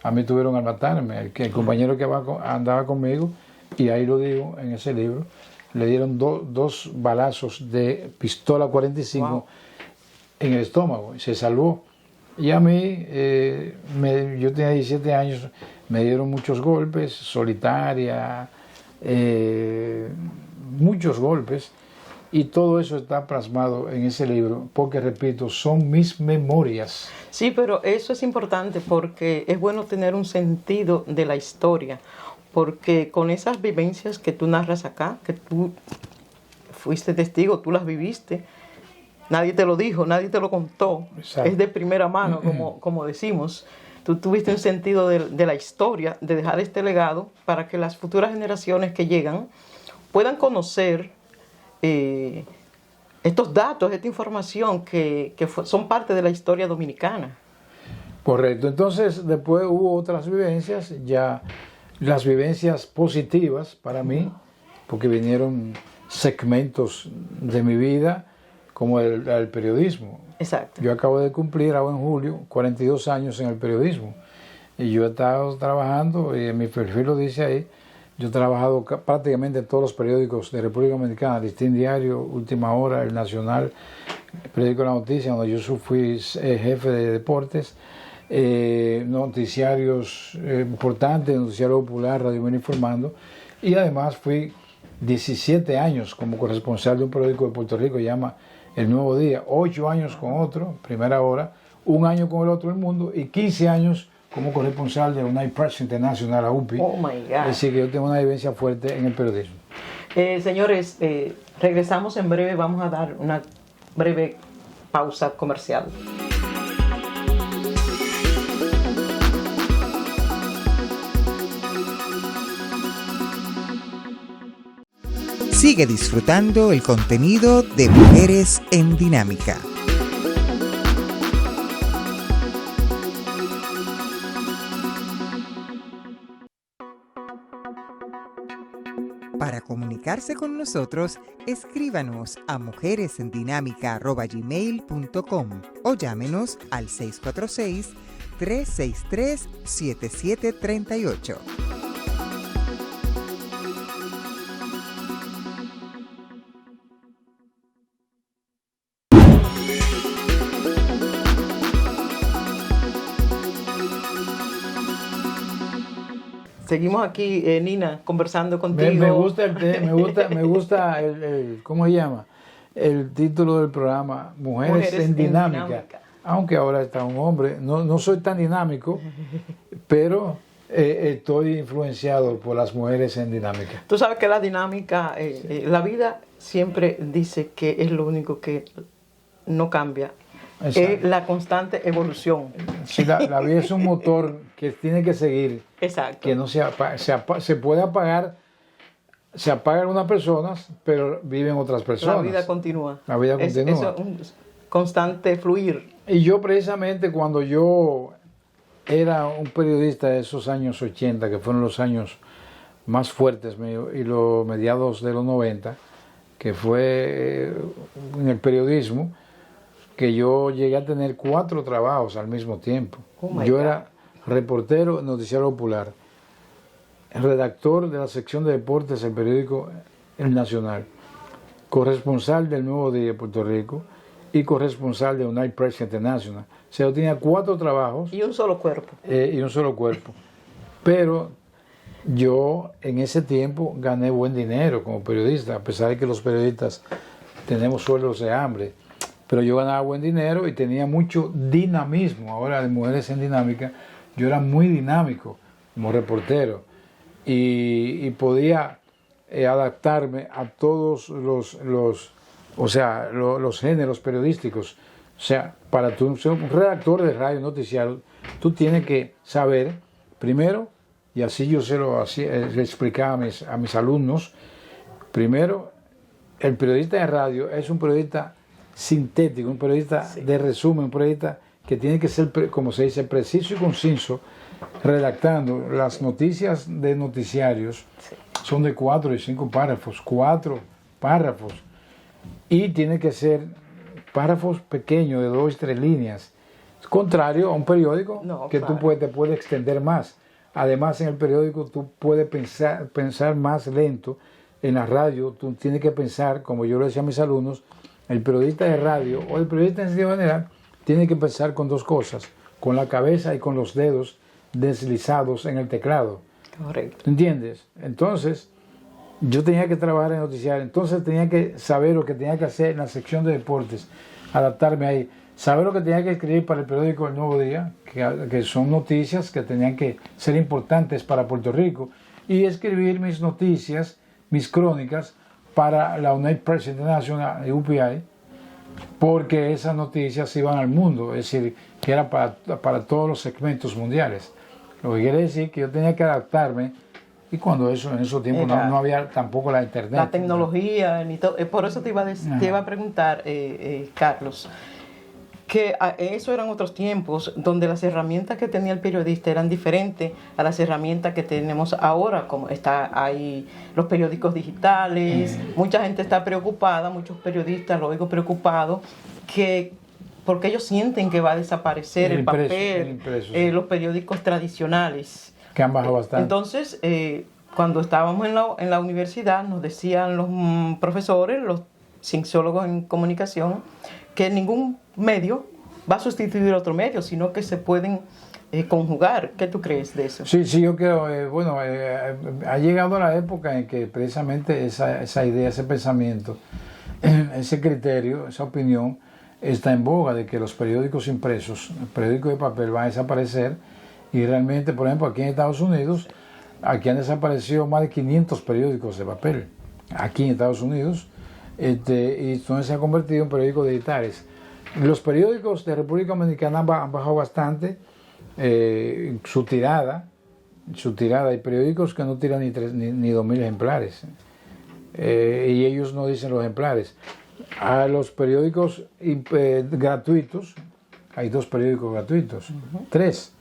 E: a mí tuvieron al matarme. El compañero que andaba conmigo, y ahí lo digo en ese libro, le dieron dos balazos de pistola 45, wow, en el estómago, y se salvó. Y a mí, yo tenía 17 años, me dieron muchos golpes, solitaria, muchos golpes, Y todo eso está plasmado en ese libro, porque repito, son mis memorias.
D: Sí, pero eso es importante porque es bueno tener un sentido de la historia, porque con esas vivencias que tú narras acá, que tú fuiste testigo, tú las viviste, nadie te lo dijo, nadie te lo contó,
E: Exacto.
D: es de primera mano, como decimos. Tú tuviste un sentido de la historia, de dejar este legado para que las futuras generaciones que llegan puedan conocer estos datos, esta información que son parte de la historia dominicana.
E: Correcto. Entonces, después hubo otras vivencias, ya las vivencias positivas para mí, porque vinieron segmentos de mi vida, como el periodismo.
D: Exacto.
E: Yo acabo de cumplir ahora en julio 42 años en el periodismo. Y yo he estado trabajando, y en mi perfil lo dice ahí, yo he trabajado prácticamente en todos los periódicos de República Dominicana, Listín Diario, Última Hora, El Nacional, el periódico La Noticia, donde yo fui jefe de deportes, noticiarios importantes, Noticiario Popular, Radio Mil Informando, y además fui 17 años como corresponsal de un periódico de Puerto Rico, llama El Nuevo Día, 8 años con otro, Primera Hora, 1 año con el otro, El Mundo, y 15 años como corresponsal de United Press International, la UPI.
D: Oh my God.
E: Así que yo tengo una vivencia fuerte en el periodismo.
D: Señores, regresamos en breve, vamos a dar una breve pausa comercial.
A: Sigue disfrutando el contenido de Mujeres en Dinámica. Para comunicarse con nosotros, escríbanos a mujeresendinámica@gmail.com o llámenos al 646-363-7738.
D: Seguimos aquí, Nina, conversando contigo.
E: Me gusta el ¿cómo se llama? El título del programa, Mujeres en Dinámica. Aunque ahora está un hombre, no soy tan dinámico, pero estoy influenciado por las mujeres en dinámica.
D: Tú sabes que la dinámica, la vida siempre dice que es lo único que no cambia.
E: Exacto.
D: Es la constante evolución.
E: Sí, la vida es un motor que tiene que seguir.
D: Exacto.
E: Que no se puede apagar. Se apagan unas personas, pero viven otras personas.
D: La vida continúa.
E: La vida continúa.
D: Es un constante fluir.
E: Y yo precisamente cuando yo era un periodista de esos años 80, que fueron los años más fuertes míos, y los mediados de los 90, que fue en el periodismo, que yo llegué a tener 4 trabajos al mismo tiempo. Yo era reportero en Noticiario Popular, redactor de la sección de deportes del periódico El Nacional, corresponsal del Nuevo Día de Puerto Rico y corresponsal de United Press International. O sea, yo tenía 4 trabajos.
D: Y un solo cuerpo.
E: Pero yo en ese tiempo gané buen dinero como periodista, a pesar de que los periodistas tenemos sueldos de hambre. Pero yo ganaba buen dinero y tenía mucho dinamismo. Ahora, de Mujeres en Dinámica, yo era muy dinámico como reportero y podía adaptarme a todos los géneros periodísticos. O sea, para tú ser un redactor de radio noticiario, tú tienes que saber, primero, y así yo se lo explicaba a mis alumnos, primero, el periodista de radio es un periodista sintético, un periodista de resumen, un periodista que tiene que ser, como se dice, preciso y conciso, redactando las noticias de noticiarios. Son de 4 y 5 párrafos, 4 párrafos, y tiene que ser párrafos pequeños de 2 y 3 líneas, contrario a un periódico que claro, tú te puedes extender más. Además, en el periódico tú puedes pensar más lento. En la radio tú tienes que pensar, como yo le decía a mis alumnos, el periodista de radio o el periodista en sentido general tiene que pensar con 2 cosas, con la cabeza y con los dedos deslizados en el teclado.
D: Correcto.
E: ¿Entiendes? Entonces, yo tenía que trabajar en noticiario, entonces tenía que saber lo que tenía que hacer en la sección de deportes, adaptarme ahí, saber lo que tenía que escribir para el periódico El Nuevo Día, que son noticias que tenían que ser importantes para Puerto Rico, y escribir mis noticias, mis crónicas para la United Press International, UPI, porque esas noticias iban al mundo, es decir, que era para todos los segmentos mundiales. Lo que quiere decir que yo tenía que adaptarme, y cuando eso en esos tiempos no había tampoco la internet.
D: La tecnología, ni todo. Por eso te iba a preguntar, Carlos, que eso eran otros tiempos donde las herramientas que tenía el periodista eran diferentes a las herramientas que tenemos ahora, como hay los periódicos digitales, mucha gente está preocupada, muchos periodistas lo oigo preocupados, porque ellos sienten que va a desaparecer el papel, los periódicos tradicionales.
E: Que han bajado bastante.
D: Entonces, cuando estábamos en la universidad, nos decían los profesores, los cienciólogos en comunicación, que ningún medio va a sustituir otro medio, sino que se pueden conjugar. ¿Qué tú crees de eso?
E: Sí, yo creo, ha llegado la época en que precisamente esa idea, ese pensamiento, ese criterio, esa opinión, está en boga de que los periódicos impresos, el periódico de papel van a desaparecer, y realmente, por ejemplo, aquí en Estados Unidos, aquí han desaparecido más de 500 periódicos de papel, aquí en Estados Unidos, y entonces se han convertido en periódicos digitales. Los periódicos de República Dominicana han bajado bastante su tirada. Hay periódicos que no tiran ni 2.000 ejemplares, y ellos no dicen los ejemplares. A los periódicos gratuitos, hay 2 periódicos gratuitos, 3.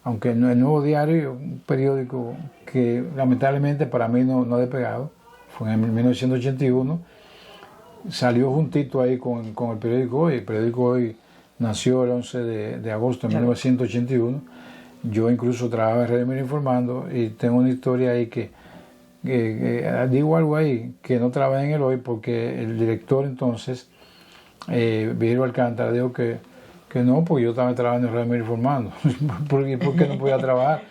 E: Aunque el Nuevo Diario, un periódico que lamentablemente para mí no ha despegado, fue en 1981, salió juntito ahí con el periódico Hoy. El periódico Hoy nació el 11 de agosto de 1981. Yo incluso trabajaba en Radio Mira Informando, y tengo una historia ahí que digo algo ahí, que no trabajé en el Hoy porque el director entonces, Virgilio Alcántara, dijo que no, porque yo estaba trabajando en Radio Mira Informando. ¿Por qué no podía trabajar?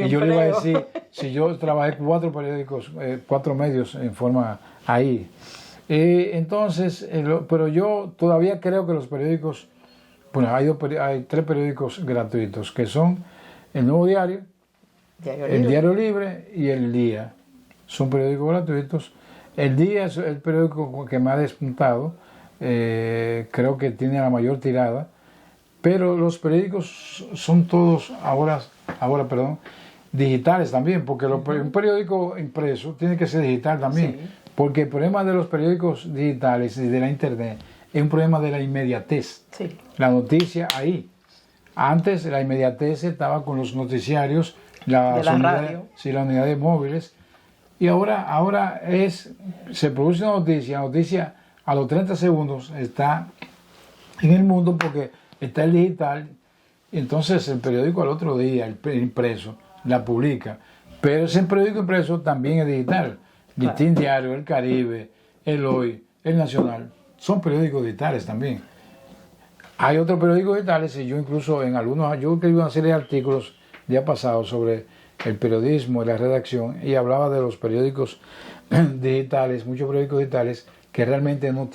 E: Y yo le iba a decir, si yo trabajé 4 periódicos, 4 medios en forma ahí. Entonces, pero yo todavía creo que los periódicos, bueno, hay 3 periódicos gratuitos, que son El Nuevo Diario, el Diario Libre y El Día. Son periódicos gratuitos. El Día es el periódico que me ha despuntado, creo que tiene la mayor tirada, pero los periódicos son todos ahora digitales también, porque un periódico impreso tiene que ser digital también, sí. Porque el problema de los periódicos digitales y de la internet es un problema de la inmediatez.
D: Sí.
E: La noticia ahí. Antes la inmediatez estaba con los noticiarios, las unidades móviles, y ahora se produce una noticia a los 30 segundos está en el mundo, porque está el digital, y entonces el periódico al otro día, el impreso, la publica. Pero ese periódico impreso también es digital. Listín Diario, El Caribe, El Hoy, El Nacional, son periódicos digitales también. Hay otros periódicos digitales, y yo incluso yo escribí una serie de artículos día pasado sobre el periodismo y la redacción, y hablaba de los periódicos digitales, muchos periódicos digitales que realmente no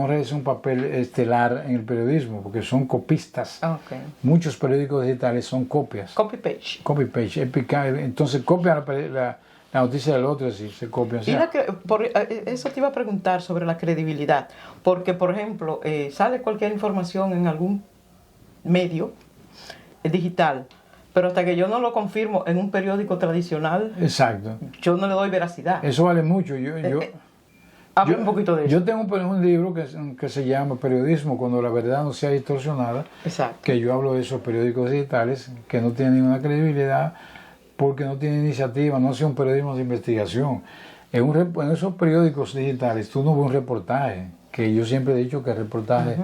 E: realizan un papel estelar en el periodismo, porque son copistas.
D: Okay.
E: Muchos periódicos digitales son copias. Copy-page. Entonces copian la noticia del otro, así se copian.
D: Eso te iba a preguntar sobre la credibilidad, porque por ejemplo, sale cualquier información en algún medio digital, pero hasta que yo no lo confirmo en un periódico tradicional,
E: exacto,
D: yo no le doy veracidad.
E: Eso vale mucho.
D: Habla un poquito de eso.
E: Yo tengo un libro que se llama Periodismo cuando la verdad no sea distorsionada.
D: Exacto.
E: Que yo hablo de esos periódicos digitales que no tienen ninguna credibilidad porque no tienen iniciativa, no son un periodismo de investigación. En esos periódicos digitales tú no ves un reportaje, que yo siempre he dicho que el reportaje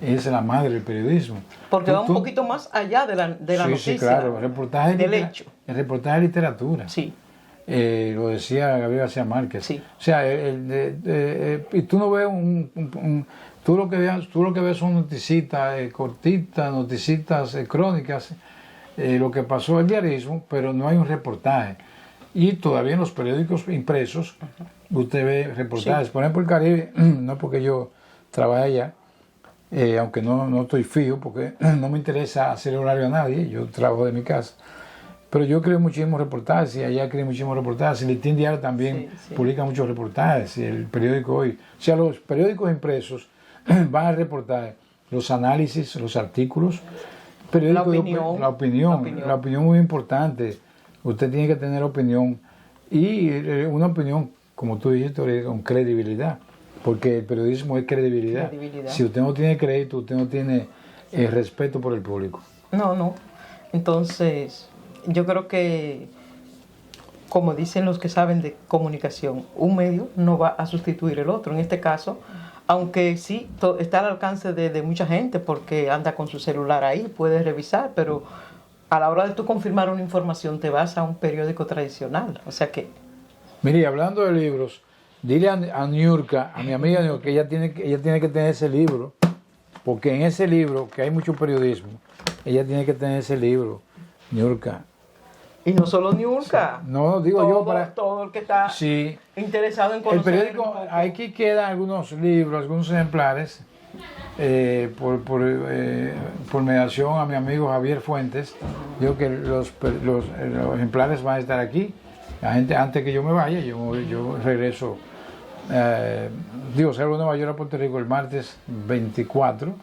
E: es la madre del periodismo.
D: Porque va un poquito más allá de la noticia. Sí, claro.
E: El reportaje es literatura.
D: Sí.
E: Lo decía Gabriel García Márquez.
D: Sí.
E: O sea, y tú no ves tú lo que ves son noticitas cortitas, noticitas crónicas, lo que pasó el diarismo, pero no hay un reportaje. Y todavía en los periódicos impresos, usted ve reportajes. Por ejemplo, el Caribe, no porque yo trabaje allá, aunque no estoy fijo, porque no me interesa hacer horario a nadie, yo trabajo de mi casa. Pero yo creo muchísimos reportajes y allá creo muchísimos reportajes. El Listín Diario también publica muchos reportajes, y el periódico Hoy. O sea, los periódicos impresos van a reportar los análisis, los artículos, la opinión es muy importante. Usted tiene que tener opinión, y una opinión, como tú dijiste, con credibilidad, porque el periodismo es credibilidad. Si usted no tiene crédito, usted no tiene respeto por el público.
D: No. Entonces, yo creo que, como dicen los que saben de comunicación, un medio no va a sustituir el otro. En este caso, aunque sí está al alcance de mucha gente porque anda con su celular ahí, puedes revisar, pero a la hora de tú confirmar una información te vas a un periódico tradicional. O sea que...
E: Mire, hablando de libros, dile a Niurka, a mi amiga Niurka, que ella tiene que tener ese libro, porque en ese libro, que hay mucho periodismo, ella tiene que tener ese libro, Niurka.
D: Y no solo Niurka.
E: No, digo yo para...
D: Todo el que está interesado en conocer...
E: El periódico, aquí quedan algunos libros, algunos ejemplares, por mediación a mi amigo Javier Fuentes. Digo que los ejemplares van a estar aquí. La gente, antes que yo me vaya, yo regreso, salgo de Nueva York a Puerto Rico el martes 24,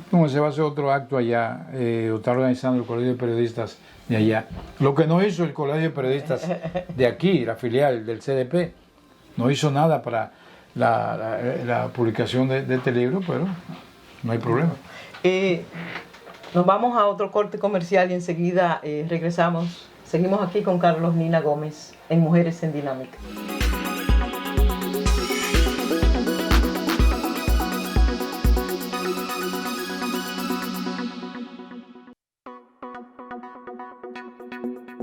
E: como se va a hacer otro acto allá, está organizando el Colegio de Periodistas de allá. Lo que no hizo el Colegio de Periodistas de aquí, la filial del CDP, no hizo nada para la publicación de este libro, pero no hay problema.
D: Nos vamos a otro corte comercial y enseguida regresamos. Seguimos aquí con Carlos Nina Gómez en Mujeres en Dinámica.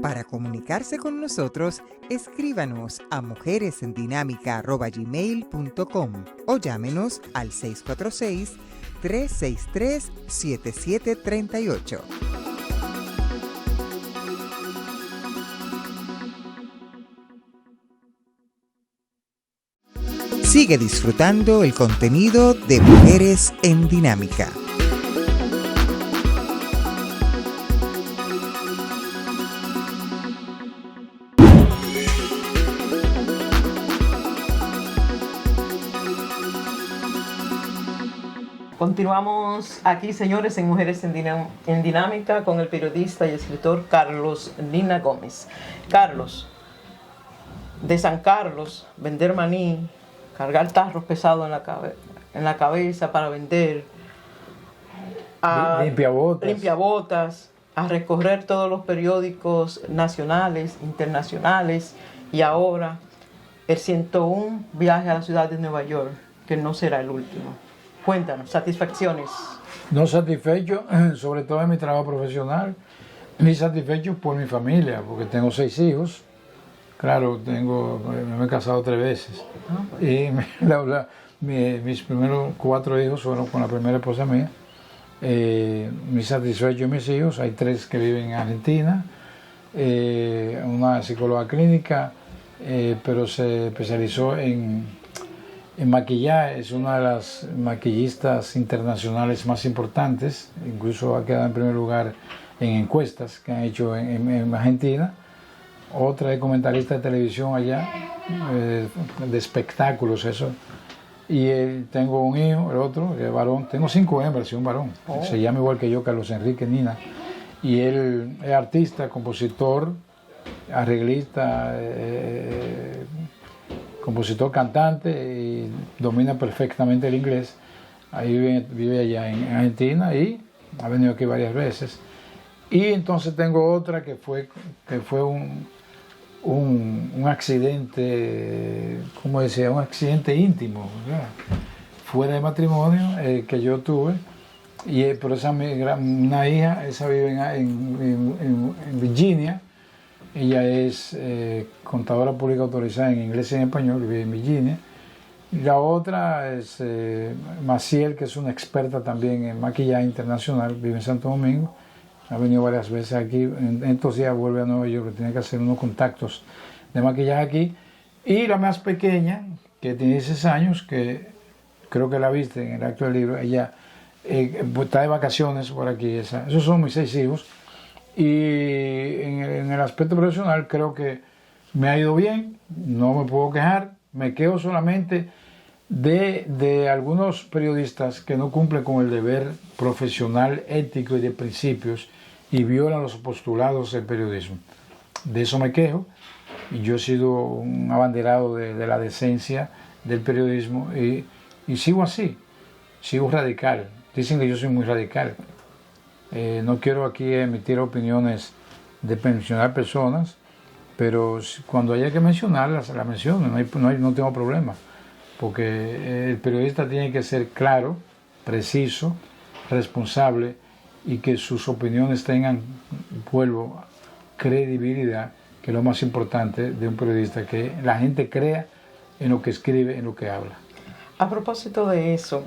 A: Para comunicarse con nosotros, escríbanos a mujeresendinamica@gmail.com o llámenos al 646-363-7738. Sigue disfrutando el contenido de Mujeres en Dinámica.
D: Continuamos aquí, señores, en Mujeres en Dinámica con el periodista y escritor Carlos Nina Gómez. Carlos, de San Carlos, vender maní, cargar tarros pesados en la cabeza para vender, a limpiabotas, a recorrer todos los periódicos nacionales, internacionales, y ahora el 101 viaje a la ciudad de Nueva York, que no será el último. Cuéntanos, satisfacciones.
E: No satisfecho, sobre todo en mi trabajo profesional, ni satisfecho por mi familia, porque tengo 6 hijos. Claro, me he casado 3 veces. Y mis primeros 4 hijos fueron con la primera esposa mía. Muy satisfecho mis hijos. Hay 3 que viven en Argentina. Una psicóloga clínica, pero se especializó en maquillaje. Es una de las maquillistas internacionales más importantes. Incluso ha quedado en primer lugar en encuestas que han hecho en Argentina. Otra es comentarista de televisión allá, de espectáculos, eso. Y tengo un hijo, el otro, que es varón. Tengo 5 hembras y un varón. Se llama igual que yo, Carlos Enrique Nina. Y él es artista, compositor, arreglista, compositor, cantante, y domina perfectamente el inglés. Ahí vive allá en Argentina y ha venido aquí varias veces. Y entonces tengo otra que fue un accidente, ¿cómo decía? Un accidente íntimo, ¿verdad? Fuera de matrimonio, que yo tuve. Y por esa una hija, esa vive en Virginia. Ella es contadora pública autorizada en inglés y en español, vive en Virginia. La otra es Maciel, que es una experta también en maquillaje internacional, vive en Santo Domingo. ha venido varias veces aquí. En estos días vuelve a Nueva York, tiene que hacer unos contactos de maquillaje aquí. Y la más pequeña, que tiene 16 años, que creo que la viste en el acto del libro, ella está de vacaciones por aquí. Esos son mis 6 hijos. Y en el aspecto profesional creo que me ha ido bien, no me puedo quejar. Me quejo solamente de algunos periodistas que no cumplen con el deber profesional, ético y de principios y violan los postulados del periodismo. De eso me quejo. Y yo he sido un abanderado de la decencia del periodismo y sigo así, sigo radical. Dicen que yo soy muy radical. No quiero aquí emitir opiniones de mencionar personas, pero cuando haya que mencionarlas, la menciono, no tengo problema. Porque el periodista tiene que ser claro, preciso, responsable y que sus opiniones tengan, vuelvo, credibilidad, que es lo más importante de un periodista, que la gente crea en lo que escribe, en lo que habla.
D: A propósito de eso,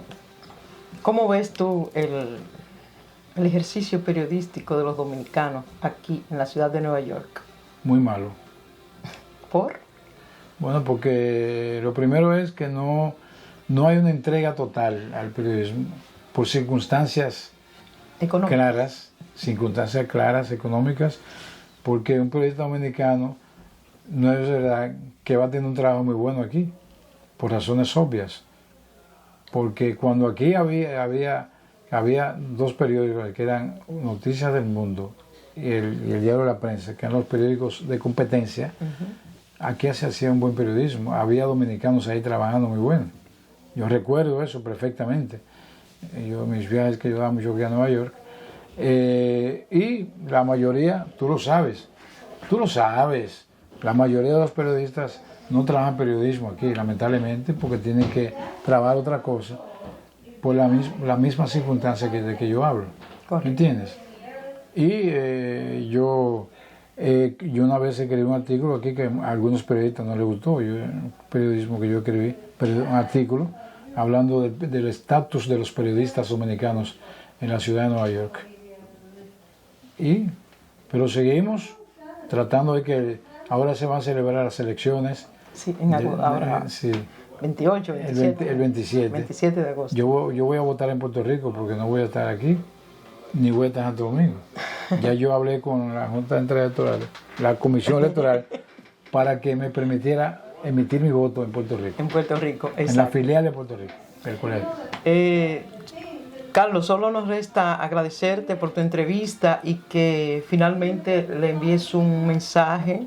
D: ¿cómo ves tú el ejercicio periodístico de los dominicanos aquí en la ciudad de Nueva York?
E: Muy malo.
D: ¿Por?
E: Bueno, porque lo primero es que no hay una entrega total al periodismo por circunstancias claras, económicas, porque un periodista dominicano no es verdad que va a tener un trabajo muy bueno aquí, por razones obvias. Porque cuando aquí había 2 periódicos que eran Noticias del Mundo y el Diario de la Prensa, que eran los periódicos de competencia, aquí se hacía un buen periodismo, había dominicanos ahí trabajando muy bueno. Yo recuerdo eso perfectamente. Mis viajes que yo daba mucho aquí a Nueva York. Y la mayoría, tú lo sabes, la mayoría de los periodistas no trabajan periodismo aquí, lamentablemente, porque tienen que trabajar otra cosa por la misma circunstancia de que yo hablo. ¿Me entiendes? Y yo una vez escribí un artículo aquí que a algunos periodistas no les gustó, un periodismo que yo escribí, un artículo hablando del estatus de los periodistas dominicanos en la ciudad de Nueva York. Pero seguimos tratando de que ahora se van a celebrar las elecciones.
D: Sí, ahora.
E: Sí.
D: 28, 27.
E: El 27.
D: 27 de agosto.
E: Yo voy a votar en Puerto Rico porque no voy a estar aquí, ni voy a estar en Santo Domingo. Ya yo hablé con la Junta de Entrega Electoral, la Comisión Electoral, para que me permitiera emitir mi voto en Puerto Rico.
D: En Puerto Rico, exacto.
E: En la filial de Puerto Rico, del colegio.
D: Carlos, solo nos resta agradecerte por tu entrevista y que finalmente le envíes un mensaje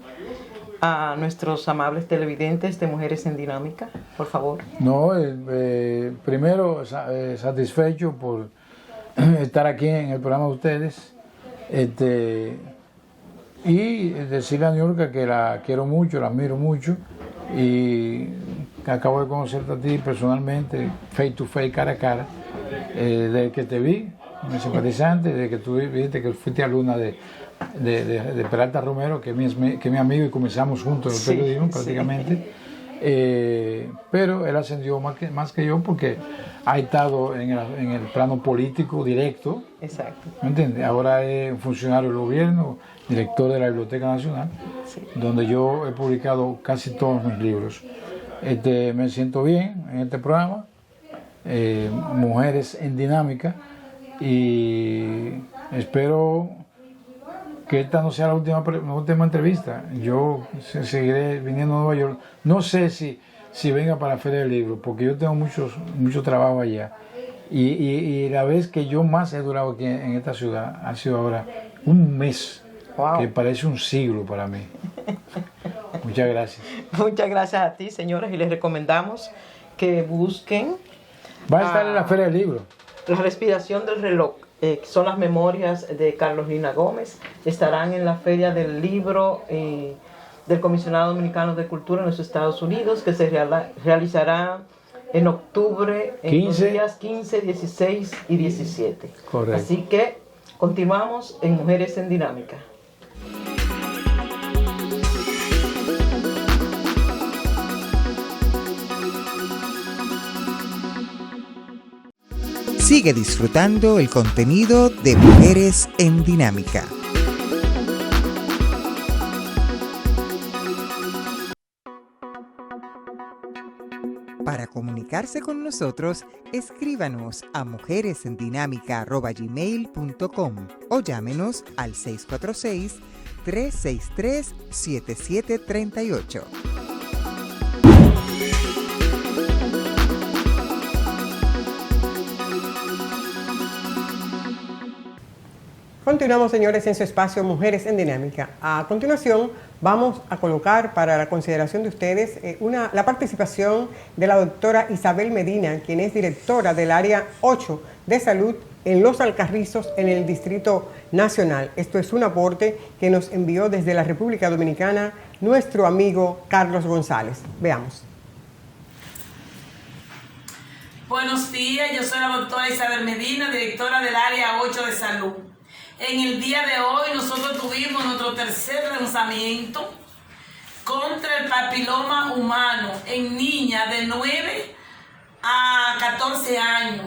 D: a nuestros amables televidentes de Mujeres en Dinámica, por favor.
E: No, primero satisfecho por estar aquí en el programa de ustedes y decirle a Niurka que la quiero mucho, la admiro mucho y acabo de conocerte a ti personalmente, face to face, cara a cara. Desde que te vi, muy simpatizante, desde que tú viste que fuiste alumna de Peralta Romero, que es mi amigo y comenzamos juntos el periodismo prácticamente. Pero él ascendió más que yo porque ha estado en el plano político directo.
D: Exacto.
E: ¿Me entiendes? Ahora es un funcionario del gobierno, director de la Biblioteca Nacional, donde yo he publicado casi todos mis libros. Me siento bien en este programa. Mujeres en Dinámica, y espero que esta no sea la última entrevista. Yo seguiré viniendo a Nueva York. No sé si venga para la Feria del Libro, porque yo tengo mucho trabajo allá, y la vez que yo más he durado aquí en esta ciudad ha sido ahora un mes. Wow. Que parece un siglo para mí. Muchas gracias.
D: Muchas gracias a ti, señores, y les recomendamos que busquen.
E: Va a estar en la Feria del Libro.
D: La respiración del reloj, que son las memorias de Carlos Lina Gómez, estarán en la Feria del Libro del Comisionado Dominicano de Cultura en los Estados Unidos, que se realizará en octubre, en los días 15, 16 y 17.
E: Correcto.
D: Así que continuamos en Mujeres en Dinámica.
A: Sigue disfrutando el contenido de Mujeres en Dinámica. Para comunicarse con nosotros, escríbanos a mujeresendinamica@gmail.com o llámenos al 646-363-7738.
B: Continuamos, señores, en su espacio Mujeres en Dinámica. A continuación, vamos a colocar para la consideración de ustedes la participación de la doctora Isabel Medina, quien es directora del Área 8 de Salud en Los Alcarrizos, en el Distrito Nacional. Esto es un aporte que nos envió desde la República Dominicana nuestro amigo Carlos González. Veamos.
F: Buenos días, yo soy la doctora Isabel Medina, directora del Área 8 de Salud. En el día de hoy nosotros tuvimos nuestro tercer lanzamiento contra el papiloma humano en niñas de 9 a 14 años,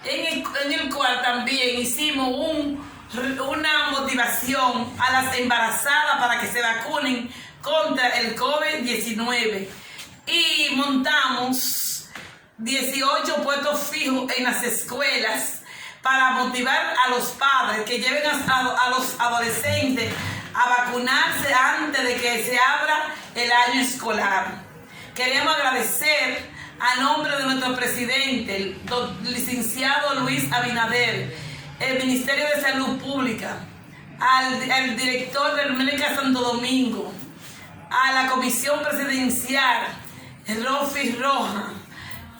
F: en el cual también hicimos una motivación a las embarazadas para que se vacunen contra el COVID-19 y montamos 18 puestos fijos en las escuelas para motivar a los padres que lleven a los adolescentes a vacunarse antes de que se abra el año escolar. Queremos agradecer a nombre de nuestro presidente, el licenciado Luis Abinader, el Ministerio de Salud Pública, al director del Médica Santo Domingo, a la Comisión Presidencial, Rofi Roja,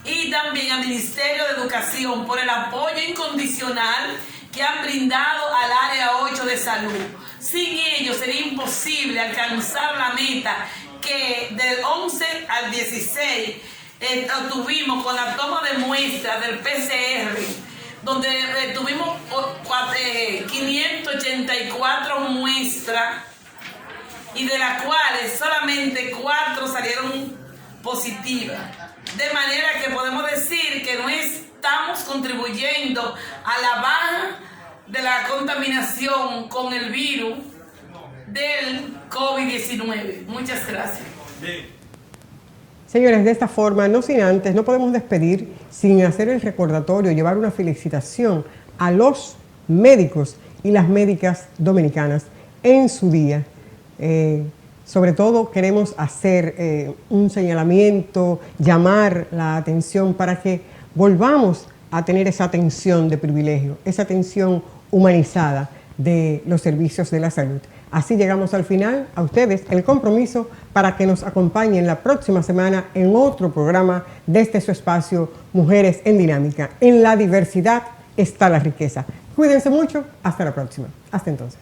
F: y también al Ministerio de Educación por el apoyo incondicional que han brindado al Área 8 de Salud. Sin ellos sería imposible alcanzar la meta que del 11 al 16 tuvimos con la toma de muestras del PCR, donde tuvimos 584 muestras y de las cuales solamente 4 salieron positivas. De manera que podemos decir que no estamos contribuyendo a la baja de la contaminación con el virus del COVID-19. Muchas gracias.
B: Señores, de esta forma, no sin antes, no podemos despedir sin hacer el recordatorio, llevar una felicitación a los médicos y las médicas dominicanas en su día. Sobre todo queremos hacer un señalamiento, llamar la atención para que volvamos a tener esa atención de privilegio, esa atención humanizada de los servicios de la salud. Así llegamos al final. A ustedes el compromiso para que nos acompañen la próxima semana en otro programa de su espacio Mujeres en Dinámica. En la diversidad está la riqueza. Cuídense mucho. Hasta la próxima. Hasta entonces.